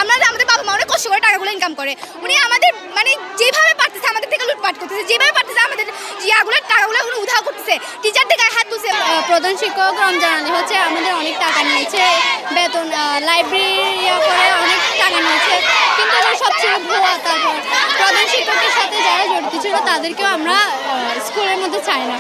আমাদের বাবা মা অনেক কষ্ট করে টাকাগুলো ইনকাম করে, উনি আমাদের মানে যেভাবে পারতেছে আমাদের থেকে লুটপাট করতেছে, যেভাবে পারতেছে আমাদের টাকাগুলো উধাও করতেছে, টিচারদের গায়ে হাত তুলছে। প্রধান শিক্ষক রমজান আলী হচ্ছে আমাদের অনেক টাকা নিয়েছে, বেতন লাইব্রেরি করে অনেক টাকা নিয়েছে, কিন্তু সব ছিল ভুয়া। তারপর প্রধান শিক্ষকের সাথে যারা জড়িত ছিল তাদেরকেও আমরা স্কুলের মধ্যে চাই না।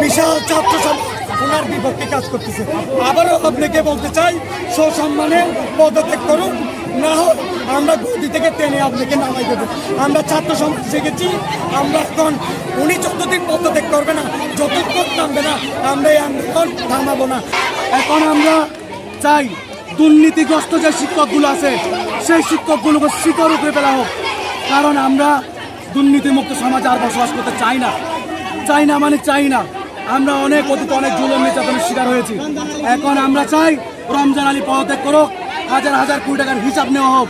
বিশাল ছাত্র সমাজ ওনার বিপক্ষে কাজ করতেছে। আবারও আপনাকে বলতে চাই, সসম্মানে পদত্যাগ করুন, না হোক আমরা গদি থেকে টেনে আপনাকে নামাই দেবো। আমরা ছাত্র সমাজ শিখেছি, আমরা এখন উনি যতদিন পদত্যাগ করবে না, যতক্ষণ নামবে না, আমরা এই আন্দোলন থামাবো না। এখন আমরা চাই দুর্নীতিগ্রস্ত যে শিক্ষকগুলো আছে সেই শিক্ষকগুলোকে শিকড় উপরে ফেলা হোক, কারণ আমরা দুর্নীতিমুক্ত সমাজে আর বসবাস করতে চাই না। চাই না। আমরা অনেক অতীতে অনেক জুলুম নির্যাতনের শিকার হয়েছি। এখন আমরা চাই রমজান আলী পদত্যাগ করুক, হাজার হাজার কোটি টাকার হিসাব নেওয়া হোক।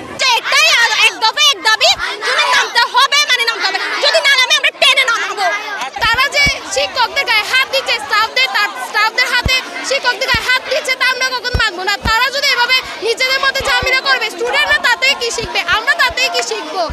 তারা যে শিক্ষকদের গায়ে হাত দিচ্ছে, স্টাফদের হাতে শিক্ষকদের গায়ে হাত দিচ্ছে, তা আমরা কখনো মানবো না। তারা যদি এভাবে নিজেদের মধ্যে ঝামেলা করবে, স্টুডেন্টরা তাতেই কি শিখবে, আমরা তাতেই কি শিখবো।